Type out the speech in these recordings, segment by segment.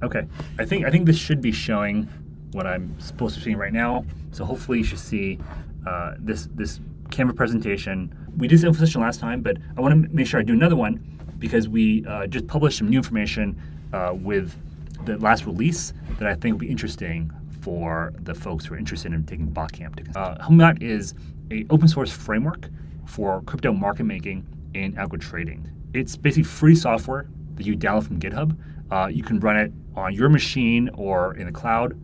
Okay, I think this should be showing what I'm supposed to be seeing right now. So hopefully you should see this Canva presentation. We did this info session last time, but I want to make sure I do another one because we just published some new information with the last release that I think will be interesting for the folks who are interested in taking Botcamp. Hummingbot is an open source framework for crypto market making and algo trading. It's basically free software that you download from GitHub. You can run it on your machine or in the cloud,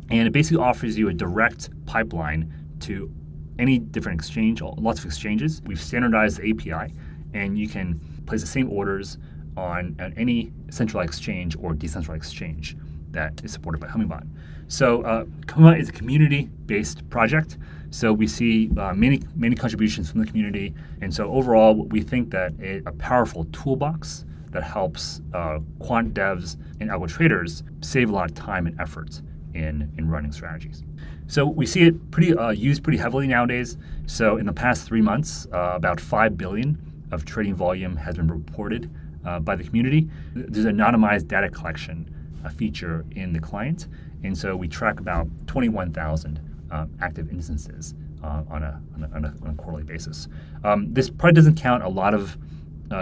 and it basically offers you a direct pipeline to any different exchange, lots of exchanges. We've standardized the API, and you can place the same orders on any centralized exchange or decentralized exchange that is supported by Hummingbot. So Hummingbot is a community-based project. So we see many contributions from the community, and so overall, we think that a powerful toolbox that helps quant devs and algo traders save a lot of time and effort in running strategies. So we see it used pretty heavily nowadays. So in the past 3 months, about 5 billion of trading volume has been reported by the community. There's an anonymized data collection feature in the client, and so we track about 21,000 active instances on a quarterly basis. This probably doesn't count a lot of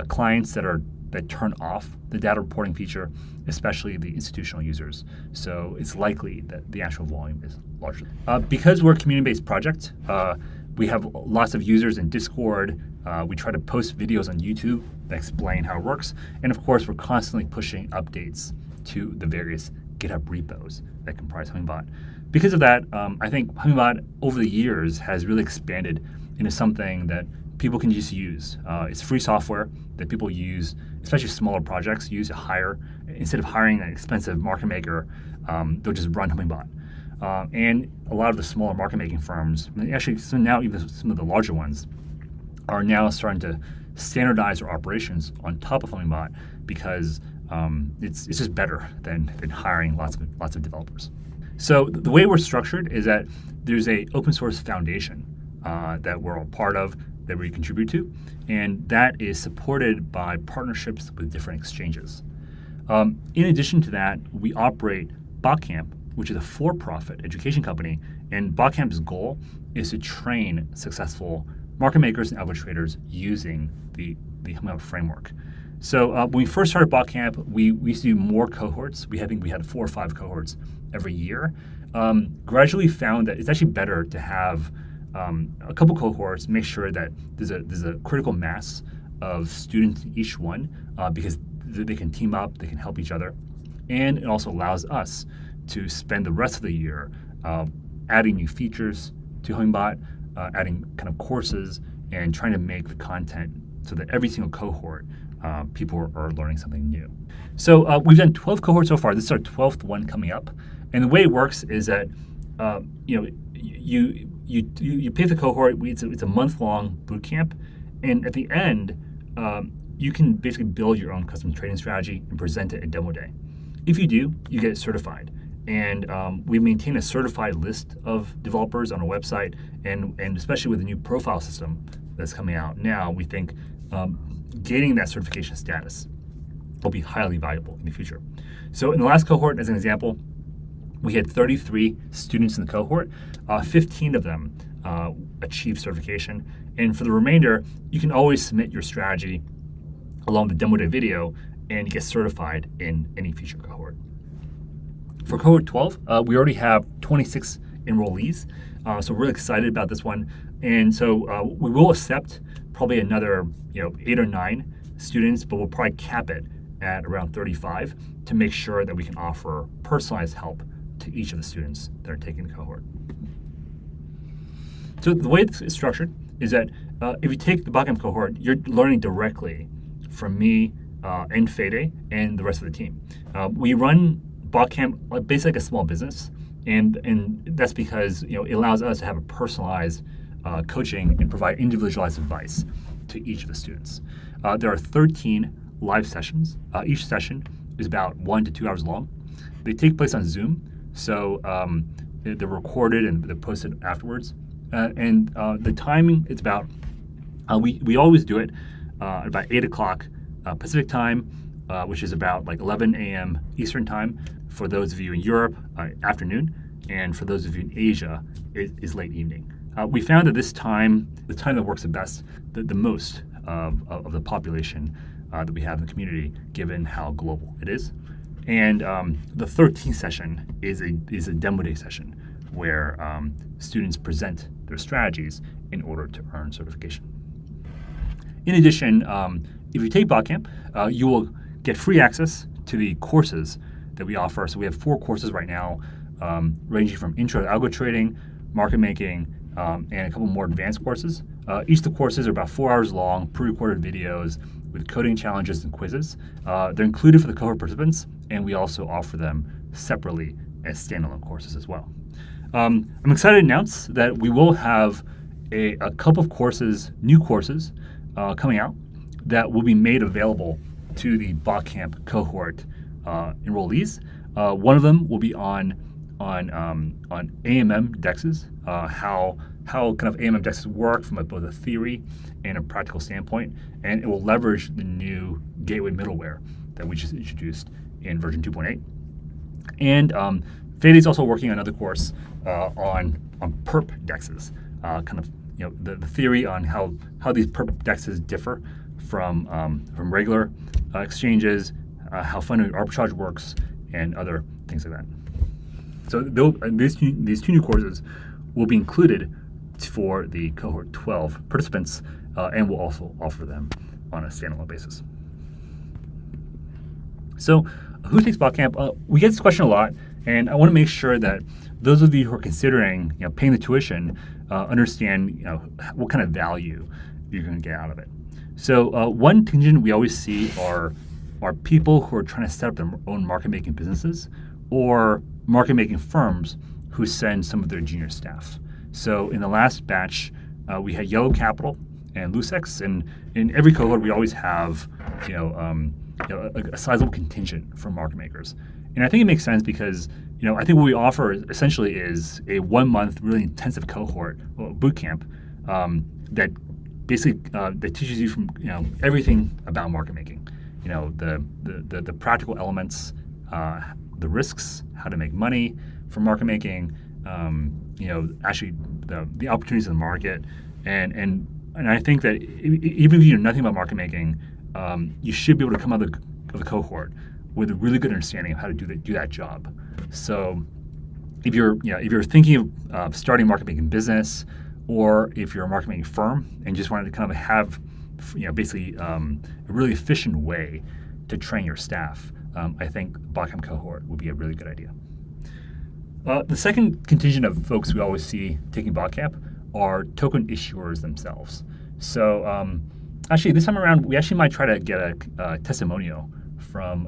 clients that turn off the data reporting feature, especially the institutional users. So it's likely that the actual volume is larger. Because we're a community-based project, we have lots of users in Discord. We try to post videos on YouTube that explain how it works. And of course, we're constantly pushing updates to the various GitHub repos that comprise Hummingbot. Because of that, I think Hummingbot over the years has really expanded into something that people can just use. It's free software that people use, especially smaller projects, use to hire. Instead of hiring an expensive market maker, they'll just run Hummingbot. And a lot of the smaller market making firms, actually so now even some of the larger ones, are now starting to standardize their operations on top of Hummingbot because it's just better than hiring lots of developers. So the way we're structured is that there's a open source foundation that we're all part of, that we contribute to, and that is supported by partnerships with different exchanges. In addition to that, we operate Botcamp, which is a for-profit education company, and Botcamp's goal is to train successful market makers and algo traders using the Hummingbot framework. So when we first started Botcamp, we used to do more cohorts. I think we had 4 or 5 cohorts every year. Gradually found that it's actually better to have a couple cohorts, make sure that there's a critical mass of students in each one because they can team up, they can help each other. And it also allows us to spend the rest of the year adding new features to Hummingbot, adding kind of courses, and trying to make the content so that every single cohort, people are learning something new. So we've done 12 cohorts so far. This is our 12th one coming up. And the way it works is that you pay for the cohort. It's a month-long boot camp, and at the end, you can basically build your own custom trading strategy and present it at demo day. If you do, you get certified, and we maintain a certified list of developers on our website, and especially with the new profile system that's coming out now, we think gaining that certification status will be highly valuable in the future. So in the last cohort, as an example, we had 33 students in the cohort. 15 of them achieved certification. And for the remainder, you can always submit your strategy along the demo day video and get certified in any future cohort. For cohort 12, we already have 26 enrollees. So we're really excited about this one. And so we will accept probably another 8 or 9 students, but we'll probably cap it at around 35 to make sure that we can offer personalized help to each of the students that are taking the cohort. So the way it's structured is that if you take the Botcamp cohort, you're learning directly from me and Fede and the rest of the team. We run Botcamp basically like a small business, and that's because it allows us to have a personalized coaching and provide individualized advice to each of the students. There are 13 live sessions. Each session is about 1 to 2 hours long. They take place on Zoom, so they're recorded and they're posted afterwards. And the timing is about, we always do it at about 8 o'clock Pacific time which is about like 11 a.m. Eastern time for those of you in Europe, afternoon, and for those of you in Asia, is late evening. We found that this time, the time that works the best, the most of the population that we have in the community, given how global it is. And the 13th session is a demo day session where students present their strategies in order to earn certification. In addition, if you take Botcamp, you will get free access to the courses that we offer. So we have 4 courses right now, ranging from intro to algo trading, market making, and a couple more advanced courses. Each of the courses are about 4 hours long, pre-recorded videos with coding challenges and quizzes. They're included for the cohort participants, and we also offer them separately as standalone courses as well. I'm excited to announce that we will have a couple of courses, new courses, coming out that will be made available to the Botcamp cohort enrollees. One of them will be on AMM dexes, how kind of AMM dexes work from both a theory and a practical standpoint, and it will leverage the new gateway middleware that we just introduced in version 2.8. And Fede is also working on another course on perp dexes, kind of the theory on how these perp dexes differ from regular exchanges, how fundamental arbitrage works, and other things like that. So these 2 new courses will be included for the cohort 12 participants, and we'll also offer them on a standalone basis. So who takes Botcamp? We get this question a lot, and I want to make sure that those of you who are considering paying the tuition understand what kind of value you're going to get out of it. So one contingent we always see are people who are trying to set up their own market-making businesses, or market-making firms who send some of their junior staff. So in the last batch, we had Yellow Capital and Lucex, and in every cohort we always have a sizable contingent from market makers. And I think it makes sense because I think what we offer essentially is a 1-month really intensive cohort, bootcamp, that basically that teaches you from everything about market making. The practical elements, the risks, how to make money from market making, actually the opportunities in the market, and I think that even if you know nothing about market making, you should be able to come out of the cohort with a really good understanding of how to do that job. So if you're thinking of starting a market making business, or if you're a market making firm and just wanted to kind of have basically a really efficient way to train your staff, I think Botcamp Cohort would be a really good idea. The second contingent of folks we always see taking Botcamp are token issuers themselves. So actually, this time around, we actually might try to get a testimonial from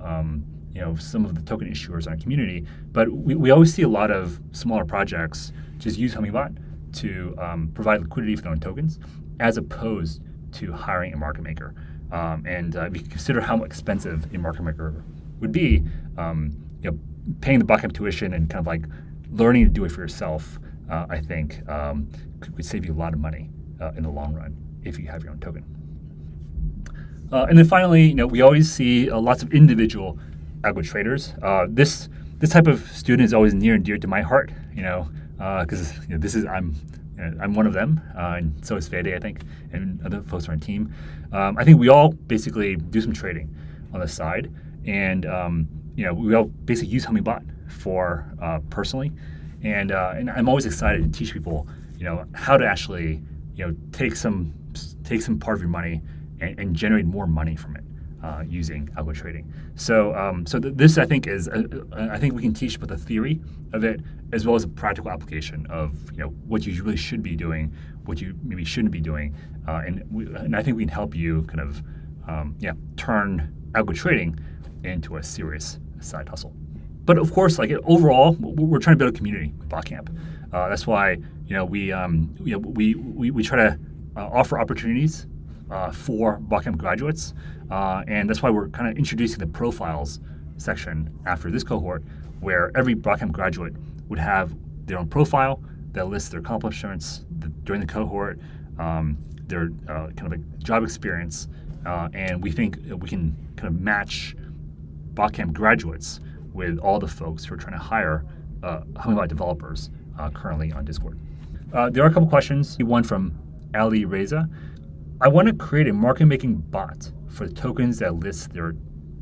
some of the token issuers in our community. But we always see a lot of smaller projects just use Hummingbot to provide liquidity for their own tokens, as opposed to hiring a market maker. And if you consider how expensive a market maker would be, paying the Botcamp tuition and kind of like learning to do it for yourself, I think could save you a lot of money in the long run if you have your own token. And then finally, we always see lots of individual algo traders. This type of student is always near and dear to my heart, because I'm one of them, and so is Fede, I think, and other folks on our team. I think we all basically do some trading on the side, and we all basically use Hummingbot for personally, and I'm always excited to teach people, how to actually, take some part of your money and generate more money from it using algo trading. So this I think is I think we can teach both the theory of it as well as a practical application of what you really should be doing, what you maybe shouldn't be doing, and I think we can help you kind of turn algo trading into a serious side hustle. But of course, like overall, we're trying to build a community with Botcamp. That's why we try to offer opportunities for Botcamp graduates, and that's why we're kind of introducing the profiles section after this cohort, where every Botcamp graduate would have their own profile that lists their accomplishments during the cohort, their kind of a job experience, and we think we can kind of match Botcamp graduates with all the folks who are trying to hire Hummingbot developers currently on Discord. There are a couple questions. One from Ali Reza. I want to create a market-making bot for the tokens that list their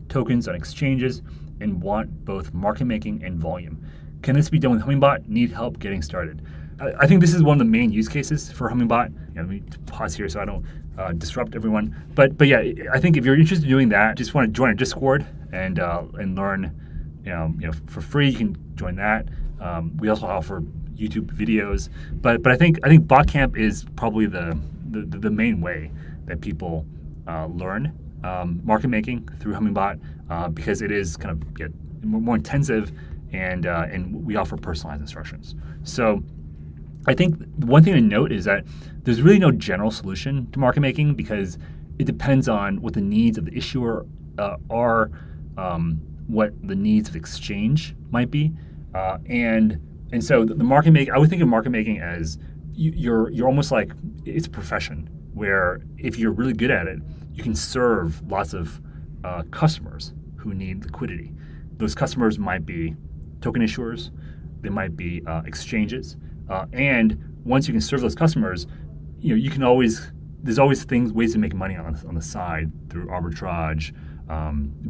tokens on exchanges and want both market-making and volume. Can this be done with Hummingbot? Need help getting started. I think this is one of the main use cases for Hummingbot. Let me pause here so I don't disrupt everyone. But yeah, I think if you're interested in doing that, just want to join our Discord and learn. For free, you can join that. We also offer YouTube videos. But I think Botcamp is probably the main way that people learn market making through Hummingbot because it is kind of more intensive and we offer personalized instructions. So I think one thing to note is that there's really no general solution to market making because it depends on what the needs of the issuer are, what the needs of exchange might be, and so the market making. I would think of market making as you're almost like it's a profession where if you're really good at it, you can serve lots of customers who need liquidity. Those customers might be token issuers, they might be exchanges. And once you can serve those customers, you can there's always ways to make money on the side through arbitrage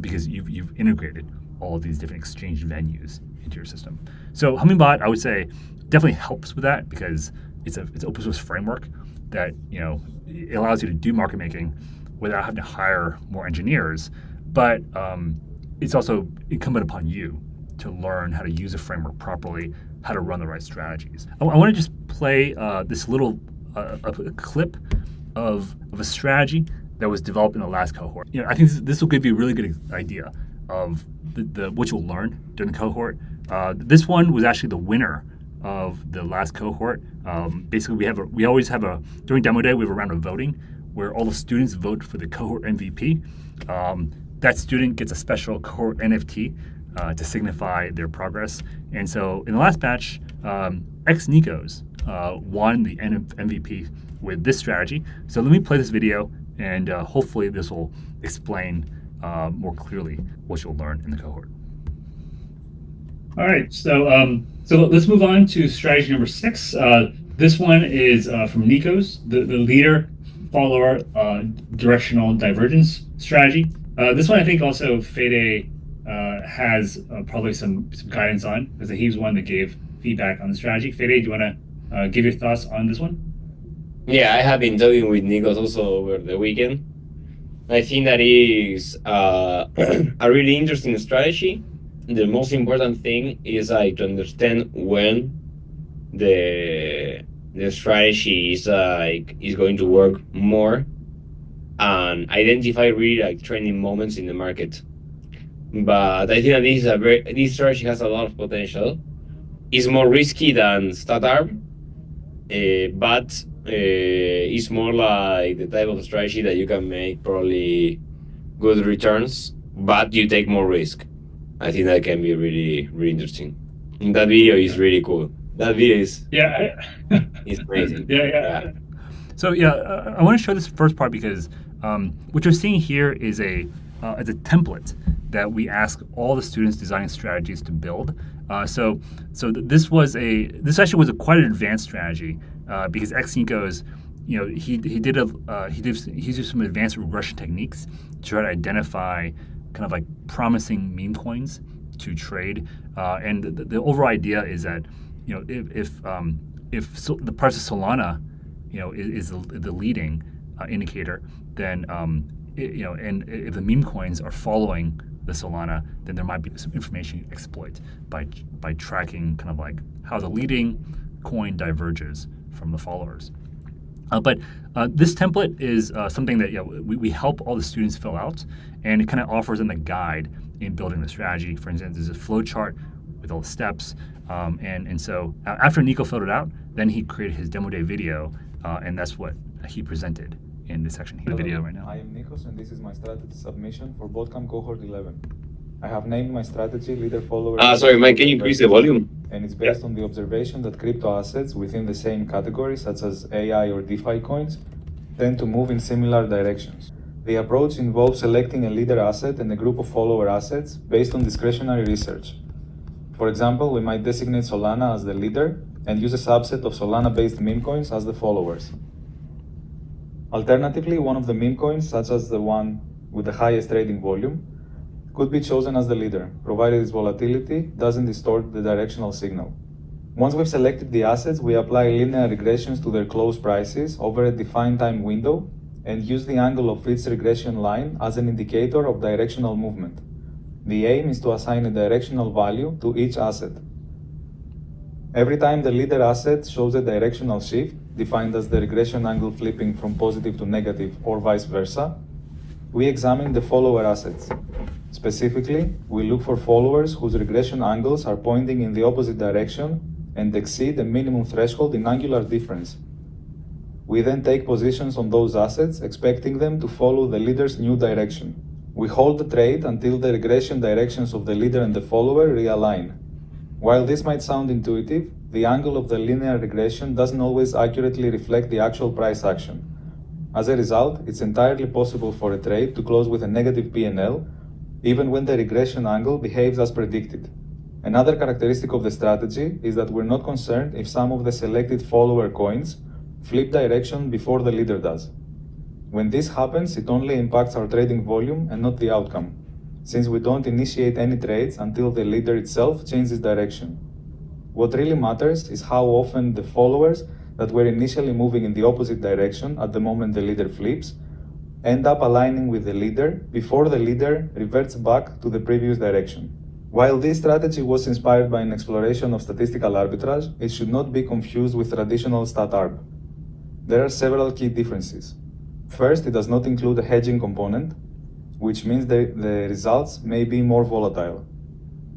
because you've integrated all of these different exchange venues into your system. So Hummingbot, I would say, definitely helps with that because it's an open source framework that it allows you to do market making without having to hire more engineers. But it's also incumbent upon you to learn how to use a framework properly, how to run the right strategies. I want to just play this little a clip of a strategy that was developed in the last cohort. I think this will give you a really good idea of what you'll learn during the cohort. This one was actually the winner of the last cohort. Basically, during demo day we have a round of voting where all the students vote for the cohort MVP. That student gets a special cohort NFT to signify their progress. And so in the last batch, Nikos won the MVP with this strategy. So let me play this video, and hopefully this will explain more clearly what you'll learn in the cohort. All right, so let's move on to strategy number 6. This one is from Nikos, the leader follower directional divergence strategy. This one I think also Fede has probably some guidance on because he was one that gave feedback on the strategy. Fede, do you want to give your thoughts on this one? Yeah, I have been talking with Nikos also over the weekend. I think that is a really interesting strategy. The most important thing is to understand when the strategy is going to work more and identify really trending moments in the market. But I think that this strategy has a lot of potential. It's more risky than StatArb, but it's more like the type of strategy that you can make probably good returns, but you take more risk. I think that can be really, really interesting. And that video is really cool. That video is it's amazing. Yeah. So I want to show this first part because what you're seeing here is a template that we ask all the students designing strategies to build. So this actually was a quite an advanced strategy because Nikos, he used some advanced regression techniques to try to identify kind of like promising meme coins to trade. And the overall idea is that if the price of Solana is the leading indicator, then and if the meme coins are following the Solana, then there might be some information you exploit by tracking kind of like how the leading coin diverges from the followers. But this template is something that we help all the students fill out, and it kind of offers them a guide in building the strategy. For instance, there's a flow chart with all the steps, and so after Nico filled it out, then he created his demo day video, and that's what he presented in this section here. The video right now. I am Nikos, and this is my strategy submission for Botcamp Cohort 11. I have named my strategy leader follower. Sorry, Mike, can you increase the volume? And it's based on the observation that crypto assets within the same category, such as AI or DeFi coins, tend to move in similar directions. The approach involves selecting a leader asset and a group of follower assets based on discretionary research. For example, we might designate Solana as the leader and use a subset of Solana-based meme coins as the followers. Alternatively, one of the meme coins, such as the one with the highest trading volume, could be chosen as the leader, provided its volatility doesn't distort the directional signal. Once we've selected the assets, we apply linear regressions to their close prices over a defined time window and use the angle of each regression line as an indicator of directional movement. The aim is to assign a directional value to each asset. Every time the leader asset shows a directional shift, defined as the regression angle flipping from positive to negative or vice versa, we examine the follower assets. Specifically, we look for followers whose regression angles are pointing in the opposite direction and exceed a minimum threshold in angular difference. We then take positions on those assets, expecting them to follow the leader's new direction. We hold the trade until the regression directions of the leader and the follower realign. While this might sound intuitive, the angle of the linear regression doesn't always accurately reflect the actual price action. As a result, it's entirely possible for a trade to close with a negative P&L, even when the regression angle behaves as predicted. Another characteristic of the strategy is that we're not concerned if some of the selected follower coins flip direction before the leader does. When this happens, it only impacts our trading volume and not the outcome, since we don't initiate any trades until the leader itself changes direction. What really matters is how often the followers that were initially moving in the opposite direction at the moment the leader flips end up aligning with the leader before the leader reverts back to the previous direction. While this strategy was inspired by an exploration of statistical arbitrage, it should not be confused with traditional stat arb. There are several key differences. First, it does not include a hedging component, which means the results may be more volatile.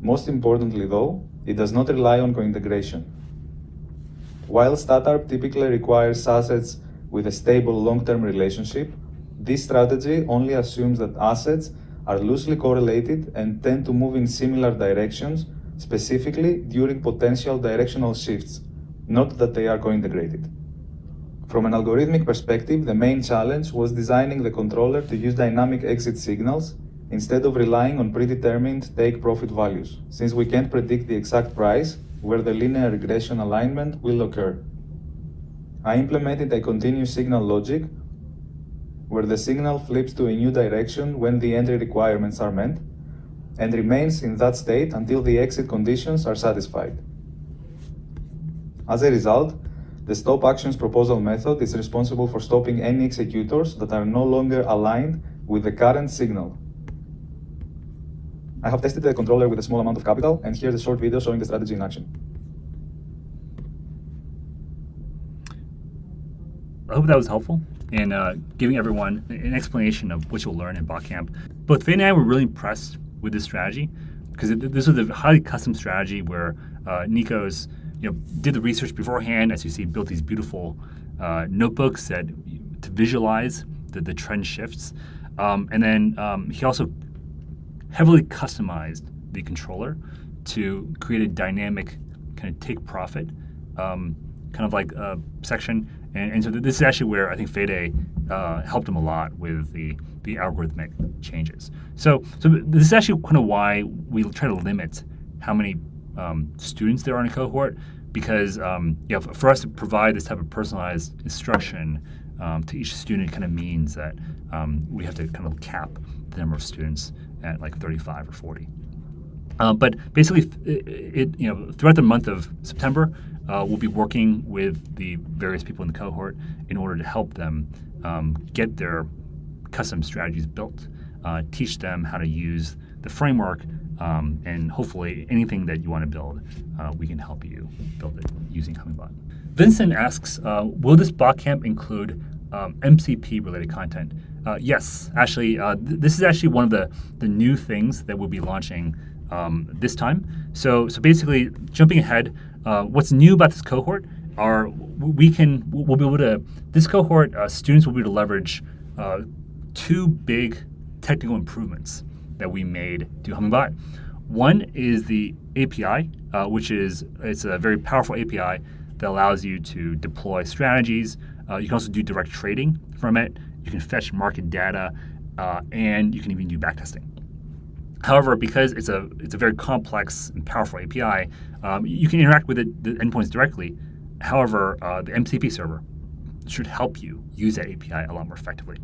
Most importantly though, it does not rely on co-integration. While StatArb typically requires assets with a stable long-term relationship, this strategy only assumes that assets are loosely correlated and tend to move in similar directions, specifically during potential directional shifts, not that they are co-integrated. From an algorithmic perspective, the main challenge was designing the controller to use dynamic exit signals instead of relying on predetermined take-profit values, since we can't predict the exact price where the linear regression alignment will occur. I implemented a continuous signal logic where the signal flips to a new direction when the entry requirements are met and remains in that state until the exit conditions are satisfied. As a result, the stop actions proposal method is responsible for stopping any executors that are no longer aligned with the current signal. I have tested the controller with a small amount of capital, and here's a short video showing the strategy in action. I hope that was helpful in giving everyone an explanation of what you'll learn in Botcamp. Both Faye and I were really impressed with this strategy because this was a highly custom strategy where Nico's did the research beforehand. As you see, built these beautiful notebooks to visualize the trend shifts. And then he also heavily customized the controller to create a dynamic kind of take profit kind of like section. And so this is actually where I think Fede helped him a lot with the algorithmic changes. So this is actually kind of why we try to limit how many students there are in a cohort, because for us to provide this type of personalized instruction to each student kind of means that we have to kind of cap the number of students at like 35 or 40. But basically, throughout the month of September, we'll be working with the various people in the cohort in order to help them get their custom strategies built, teach them how to use the framework, and hopefully anything that you want to build, we can help you build it using Hummingbot. Vincent asks, will this Botcamp include MCP-related content? Yes, actually, this is actually one of the new things that we'll be launching this time. So basically, jumping ahead, what's new about this cohort are we'll be able to, this cohort, students will be able to leverage two big technical improvements that we made to Hummingbot. One is the API, it's a very powerful API that allows you to deploy strategies. You can also do direct trading from it. You can fetch market data and you can even do backtesting. However, because it's a very complex and powerful API, you can interact with the endpoints directly. However, the MCP server should help you use that API a lot more effectively.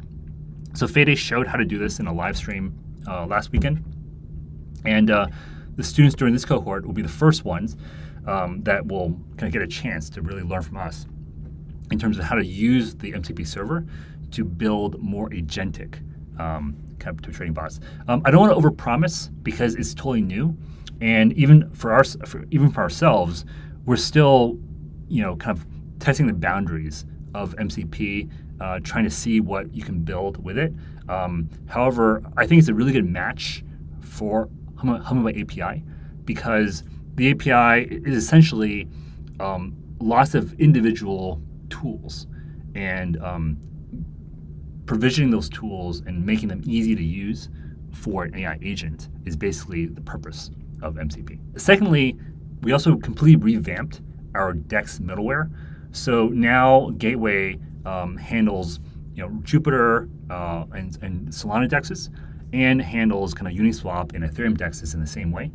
So Fede showed how to do this in a live stream last weekend, and the students during this cohort will be the first ones that will kind of get a chance to really learn from us in terms of how to use the MCP server to build more agentic kind of trading bots. I don't want to overpromise because it's totally new, and even for ourselves, we're still, kind of testing the boundaries of MCP, trying to see what you can build with it. However, I think it's a really good match for Hummingbot API because the API is essentially lots of individual tools, and provisioning those tools and making them easy to use for an AI agent is basically the purpose of MCP. Secondly, we also completely revamped our DEX middleware. So now Gateway handles Jupyter and Solana DEXs, and handles kind of Uniswap and Ethereum DEXs in the same way.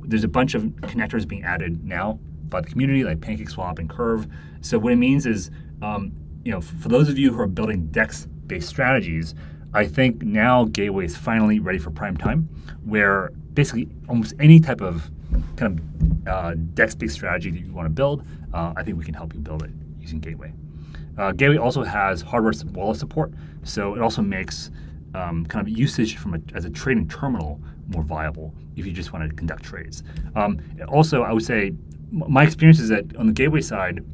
There's a bunch of connectors being added now by the community, like PancakeSwap and Curve. So what it means is, for those of you who are building DEX-based strategies, I think now Gateway is finally ready for prime time, where basically almost any type of kind of DEX-based strategy that you want to build, I think we can help you build it using Gateway. Gateway also has hardware wallet support, so it also makes kind of usage as a trading terminal more viable if you just want to conduct trades. Also, I would say my experience is that on the Gateway side,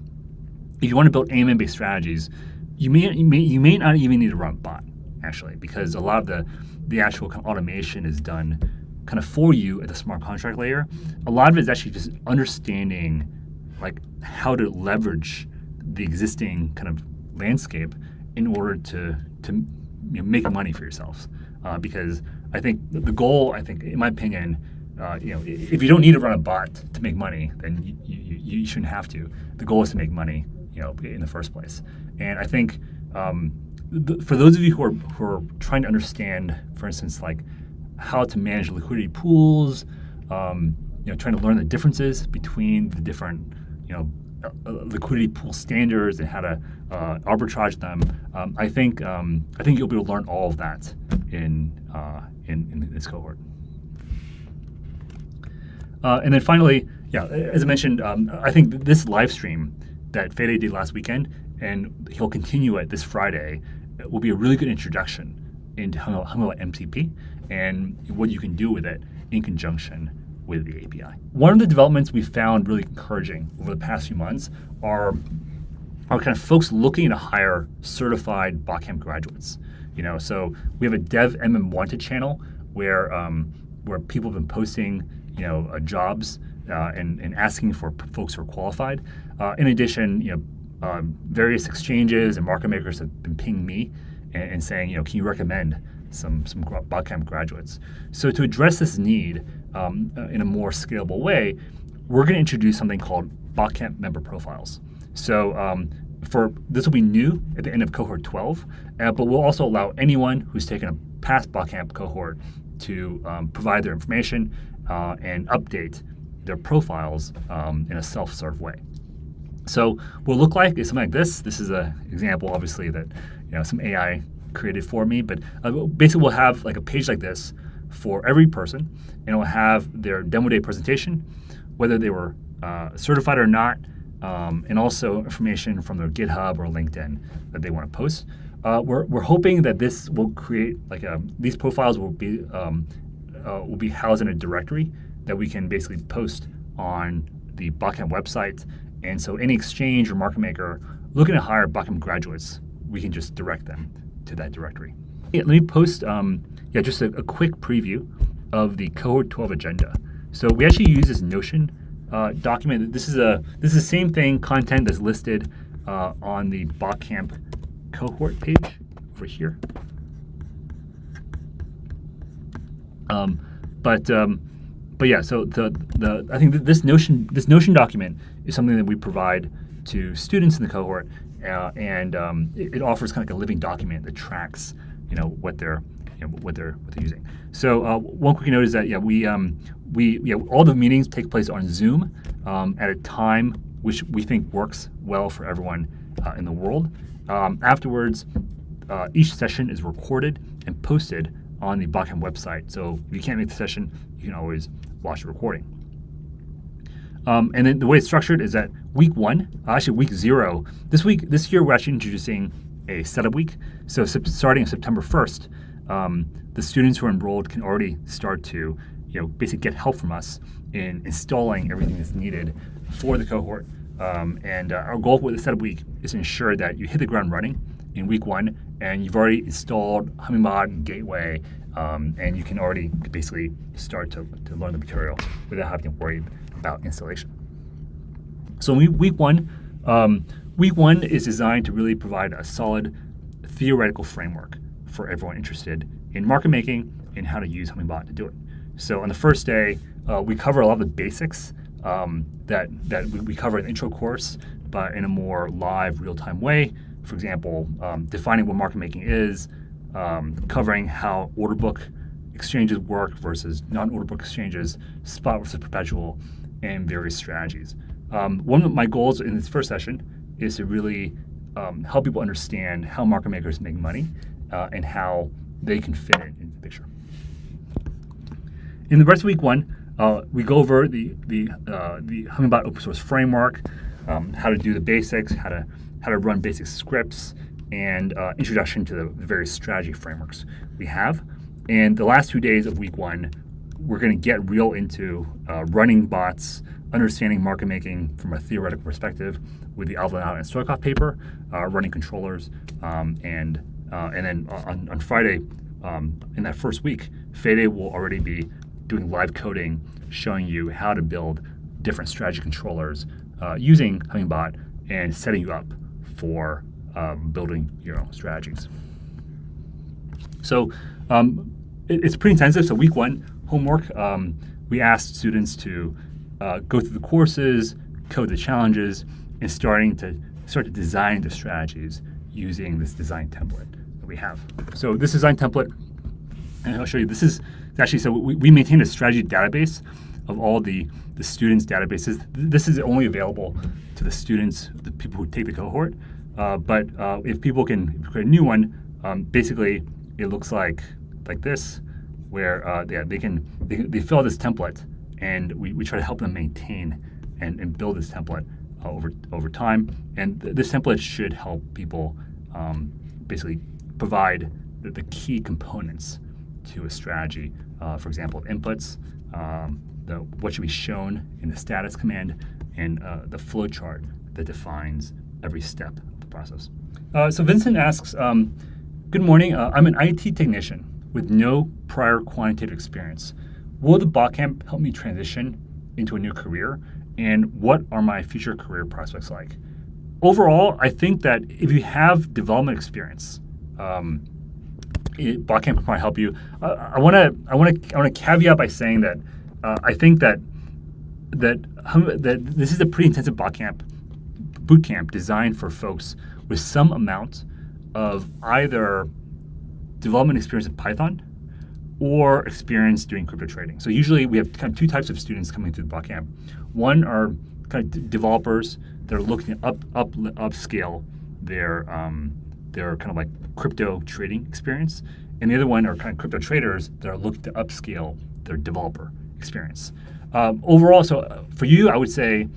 if you want to build AMM-based strategies, you may not even need to run a bot, actually, because a lot of the actual kind of automation is done kind of for you at the smart contract layer. A lot of it is actually just understanding like how to leverage the existing kind of landscape in order to make money for yourselves. Because I think the goal, in my opinion, if you don't need to run a bot to make money, then you shouldn't have to. The goal is to make money, in the first place. And I think for those of you who are trying to understand, for instance, like how to manage liquidity pools, trying to learn the differences between the different, liquidity pool standards and how to arbitrage them, I think you'll be able to learn all of that in this cohort. And then finally, as I mentioned, I think this live stream that Fede did last weekend, and he'll continue it this Friday, will be a really good introduction into Hummingbot MCP and what you can do with it in conjunction with the API. One of the developments we found really encouraging over the past few months are kind of folks looking to hire certified Botcamp graduates. So we have a Dev MM Wanted channel where people have been posting jobs and asking for folks who are qualified. In addition, various exchanges and market makers have been pinging me and saying, can you recommend some Botcamp graduates? So to address this need in a more scalable way, we're going to introduce something called Botcamp member profiles. So this will be new at the end of cohort 12, but we'll also allow anyone who's taken a past Botcamp cohort to provide their information and update their profiles in a self-serve way. So what it'll look like is something like this. This is an example, obviously, that some AI created for me, but basically we'll have like a page like this for every person, and it'll have their demo day presentation, whether they were certified or not, and also information from their GitHub or LinkedIn that they want to post. We're hoping that this will create these profiles will be housed in a directory that we can basically post on the Botcamp website. And so any exchange or market maker looking to hire Botcamp graduates, we can just direct them to that directory. Let me post just a quick preview of the cohort 12 agenda. So we actually use this Notion document. This is the same thing, content that's listed on the Botcamp cohort page over here. But yeah, so I think that this Notion document is something that we provide to students in the cohort, and it offers kind of like a living document that tracks what their what they're using. So one quick note is that we all the meetings take place on Zoom at a time which we think works well for everyone in the world. Afterwards, each session is recorded and posted on the Botcamp website. So if you can't make the session, you can always watch the recording. And then the way it's structured is that week 0, this year we're actually introducing a setup week. So starting September 1st, the students who are enrolled can already start to basically get help from us in installing everything that's needed for the cohort. And our goal with the setup week is to ensure that you hit the ground running in week 1 and you've already installed Hummingbot Gateway, and you can already basically start to learn the material without having to worry about installation. So week one is designed to really provide a solid theoretical framework for everyone interested in market making and how to use Hummingbot to do it. So on the first day, we cover a lot of the basics that we cover in the intro course, but in a more live, real-time way. For example, defining what market making is, covering how order book exchanges work versus non-order book exchanges, spot versus perpetual, and various strategies. One of my goals in this first session is to really help people understand how market makers make money and how they can fit it into the picture. In the rest of week 1, we go over the Hummingbot open source framework, how to do the basics, how to run basic scripts, and introduction to the various strategy frameworks we have. And the last 2 days of week 1, we're going to get real into running bots, understanding market making from a theoretical perspective with the Alvin and Stoikov paper, running controllers, and then on Friday, in that first week, Fede will already be doing live coding, showing you how to build different strategy controllers using Hummingbot and setting you up for building your own strategies. So it's pretty intensive. So week 1 homework, we asked students to go through the courses, code the challenges, and start to design the strategies using this design template that we have. So this design template, and I'll show you, this is actually, so we maintain a strategy database of all the students' databases. This is only available to the students, the people who take the cohort. But if people can create a new one, basically it looks like this, where they fill out this template, and we try to help them maintain and build this template over time. And this template should help people basically provide the key components to a strategy. For example, inputs, what should be shown in the status command, and the flow chart that defines every step of the process. So Vincent asks, good morning, I'm an IT technician with no prior quantitative experience. Will the Botcamp help me transition into a new career? And what are my future career prospects like? Overall, I think that if you have development experience, Botcamp can probably help you. I want to caveat by saying that I think that this is a pretty intensive bootcamp designed for folks with some amount of either development experience in Python or experience doing crypto trading. So usually we have kind of 2 types of students coming through the Botcamp. One are kind of developers that are looking to upscale their kind of like crypto trading experience, and the other one are kind of crypto traders that are looking to upscale their developer experience. Overall, so for you, I would say,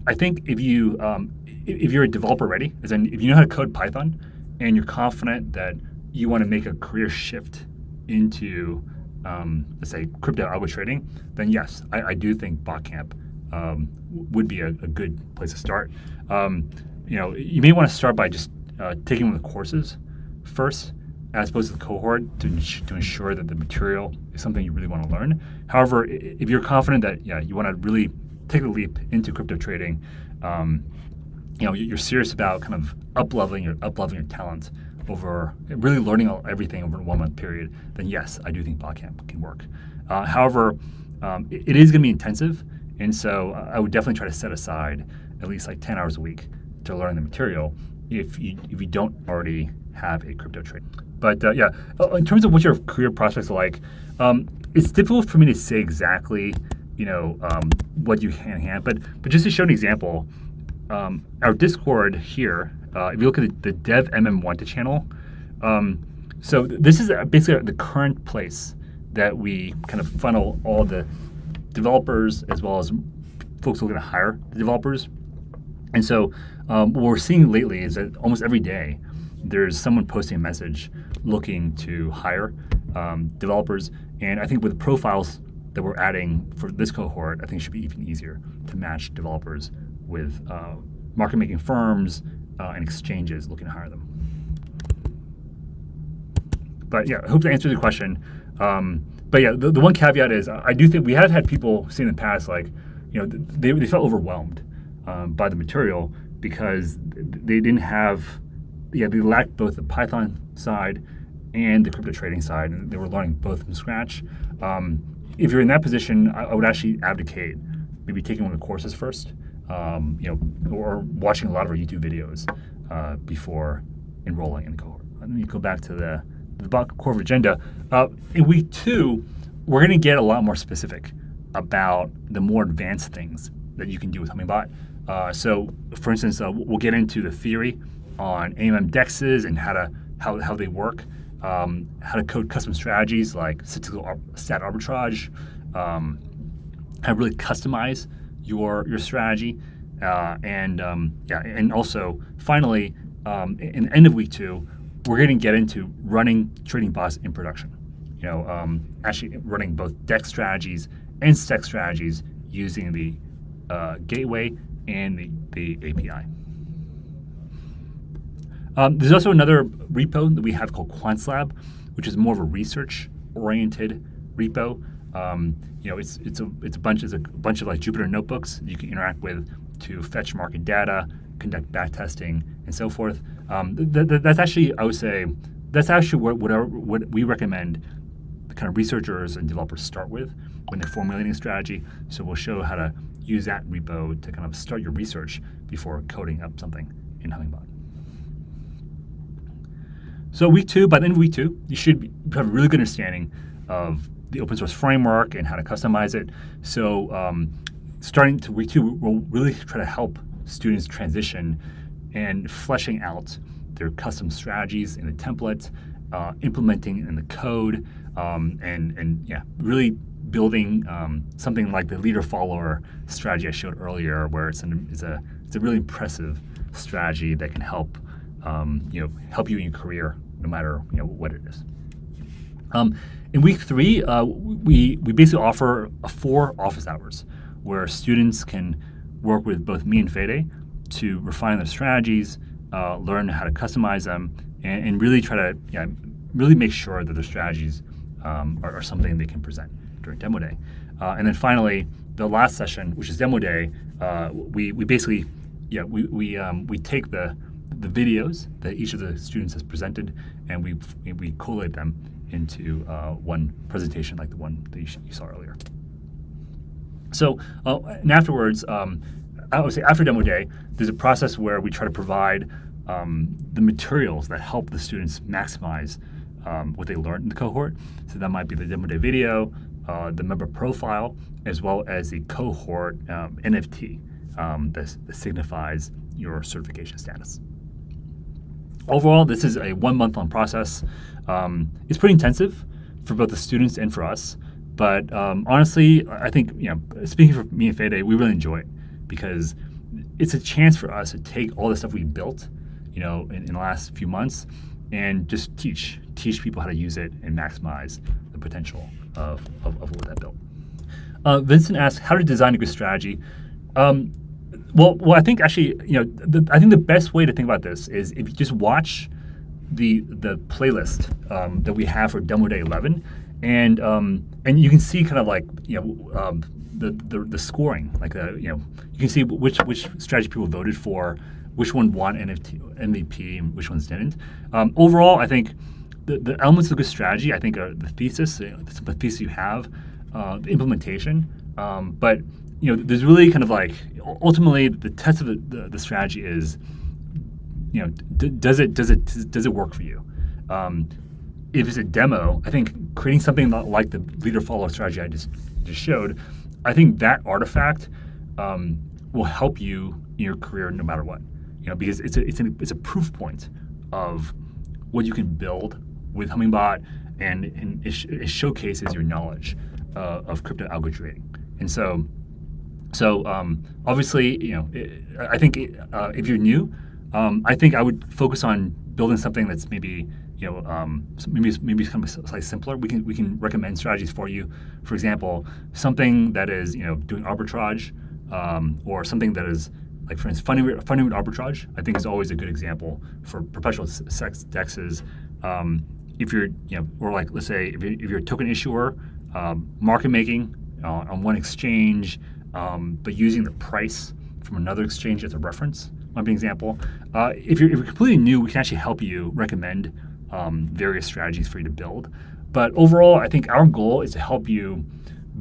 I think if you're a developer ready, as in if you know how to code Python and you're confident that you want to make a career shift into, let's say, crypto algo trading, then yes, I do think Botcamp would be a good place to start. You may want to start by just taking one of the courses first, as opposed to the cohort, to ensure that the material is something you really want to learn. However, if you're confident that you want to really take a leap into crypto trading, you're serious about kind of up-leveling your talent over really learning everything over a 1-month period, then yes, I do think Botcamp can work. However, it is going to be intensive, and so I would definitely try to set aside at least like 10 hours a week to learn the material if you don't already have a crypto trade. But yeah, in terms of what your career prospects are like, it's difficult for me to say exactly, what you can have. But just to show an example, our Discord here, if you look at the Dev MM1 channel, so this is basically the current place that we kind of funnel all the developers as well as folks looking to hire the developers. And so what we're seeing lately is that almost every day there's someone posting a message looking to hire developers. And I think with the profiles that we're adding for this cohort, I think it should be even easier to match developers with market-making firms and exchanges looking to hire them. But yeah, I hope that answers the question. But yeah, the one caveat is I do think we have had people say in the past, like, they felt overwhelmed by the material because they didn't have, they lacked both the Python side and the crypto trading side, and they were learning both from scratch. If you're in that position, I would actually advocate maybe taking one of the courses first, or watching a lot of our YouTube videos before enrolling in the cohort. Let me go back to the Botcamp Cohort agenda. In week 2, we're going to get a lot more specific about the more advanced things that you can do with Hummingbot. So, for instance, we'll get into the theory on AMM dexes and how they work, how to code custom strategies like statistical stat arbitrage, how to really customize your strategy, and also finally, in the end of week 2, we're going to get into running trading bots in production. Actually running both DEX strategies and STEX strategies using the gateway and the API. There's also another repo that we have called QuantLab, which is more of a research-oriented repo. It's a bunch of like Jupyter notebooks you can interact with to fetch market data, conduct backtesting, and so forth. That's actually, I would say, that's actually what we recommend the kind of researchers and developers start with when they're formulating a strategy. So we'll show how to use that repo to kind of start your research before coding up something in Hummingbot. So week 2, by the end of week 2, you should have a really good understanding of the open source framework and how to customize it. So starting to week 2, we'll really try to help students transition and fleshing out their custom strategies in the template, implementing in the code, and really building something like the leader-follower strategy I showed earlier, where it's a really impressive strategy that can help help you in your career, no matter what it is. In week 3, we basically offer 4 office hours where students can work with both me and Fede to refine their strategies, learn how to customize them, and really try to really make sure that their strategies are something they can present during demo day. And then finally, the last session, which is demo day, we basically we take the videos that each of the students has presented, and we collate them into one presentation like the one that you saw earlier. So, and afterwards, I would say after demo day, there's a process where we try to provide the materials that help the students maximize what they learned in the cohort. So that might be the demo day video, the member profile, as well as the cohort NFT that signifies your certification status. Overall, this is a 1-month-long process. It's pretty intensive for both the students and for us. But honestly, I think, speaking for me and Fede, we really enjoy it because it's a chance for us to take all the stuff we built, in the last few months and just teach people how to use it and maximize the potential of what that built. Vincent asked, how to design a good strategy? Well, I think actually, I think the best way to think about this is if you just watch the playlist that we have for Demo Day 11, and you can see kind of like the scoring, like you can see which strategy people voted for, which one won MVP, and which ones didn't. Overall, I think the elements of a good strategy, I think, are the thesis, the thesis you have, the implementation, but there's really kind of like ultimately the test of the strategy is does it work for you? If it's a demo, I think creating something like the leader follower strategy I just showed, I think that artifact will help you in your career no matter what. Because it's a proof point of what you can build with Hummingbot, and it showcases your knowledge of crypto algo trading. And so obviously, I think if you're new, I think I would focus on building something that's maybe maybe kind of slightly simpler. We can recommend strategies for you. For example, something that is doing arbitrage, or something that is like, for instance, funding with arbitrage. I think is always a good example for perpetual sex dexes. If you're or like, let's say if you're a token issuer, market making on one exchange, but using the price from another exchange as a reference might be an example. If you're completely new, we can actually help you recommend various strategies for you to build. But overall, I think our goal is to help you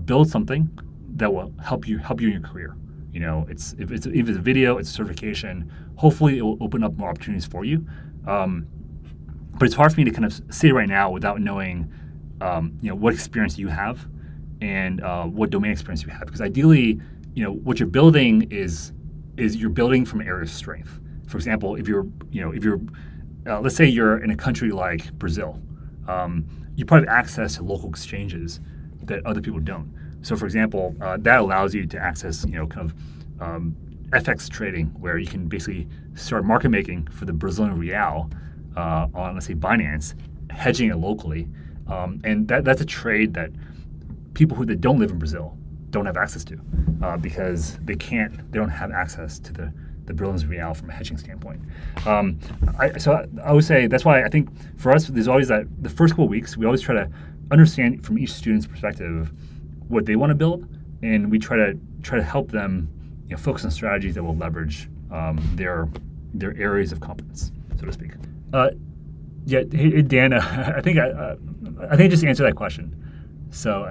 build something that will help you in your career. If it's a video, it's a certification. Hopefully, it will open up more opportunities for you. But it's hard for me to kind of say right now without knowing, what experience you have and what domain experience you have. Because ideally, what you're building is you're building from an area of strength. For example, if you're let's say you're in a country like Brazil, you probably have access to local exchanges that other people don't. So, for example, that allows you to access, FX trading, where you can basically start market making for the Brazilian real on, let's say, Binance, hedging it locally, and that's a trade that people that don't live in Brazil don't have access to because they don't have access to the Brazilian real from a hedging standpoint. So I would say that's why I think for us, there's always the first couple of weeks, we always try to understand from each student's perspective what they want to build, and we try to help them focus on strategies that will leverage their areas of competence, so to speak. Hey, Dan, I think I just answered that question. So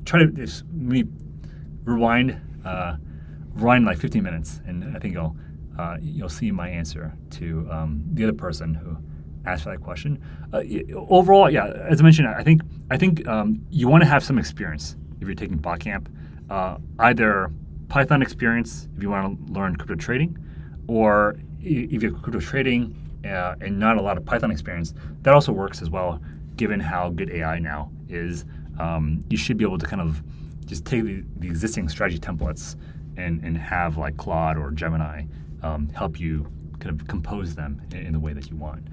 try to just maybe rewind like 15 minutes, and I think you'll see my answer to the other person who asked for that question. Overall, as I mentioned, I think you want to have some experience if you're taking Botcamp, either Python experience if you want to learn crypto trading, or if you have crypto trading and not a lot of Python experience. That also works as well, given how good AI now is. You should be able to kind of just take the existing strategy templates and have like Claude or Gemini help you kind of compose them in the way that you want.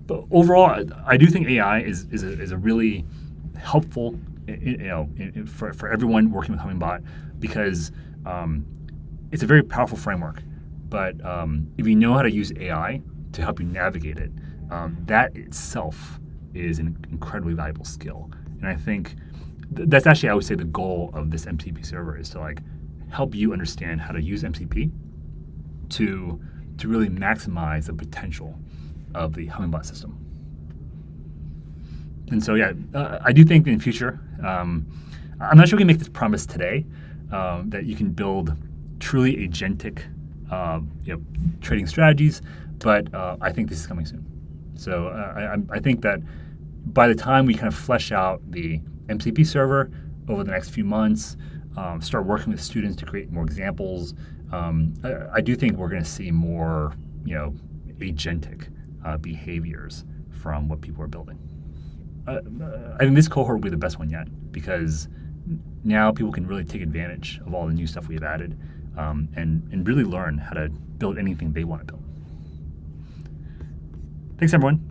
But overall, I do think AI is a really helpful, for everyone working with Hummingbot, because it's a very powerful framework. But if you know how to use AI to help you navigate it, that itself is an incredibly valuable skill. And I think that's actually, I would say, the goal of this MCP server is to like help you understand how to use MCP to really maximize the potential of the Hummingbot system. And so, I do think in the future, I'm not sure we can make this promise today, that you can build truly agentic, trading strategies, but I think this is coming soon. So I think that by the time we kind of flesh out the MCP server over the next few months, start working with students to create more examples, I do think we're going to see more, agentic behaviors from what people are building. I think this cohort will be the best one yet, because now people can really take advantage of all the new stuff we've added, and really learn how to build anything they want to build. Thanks, everyone.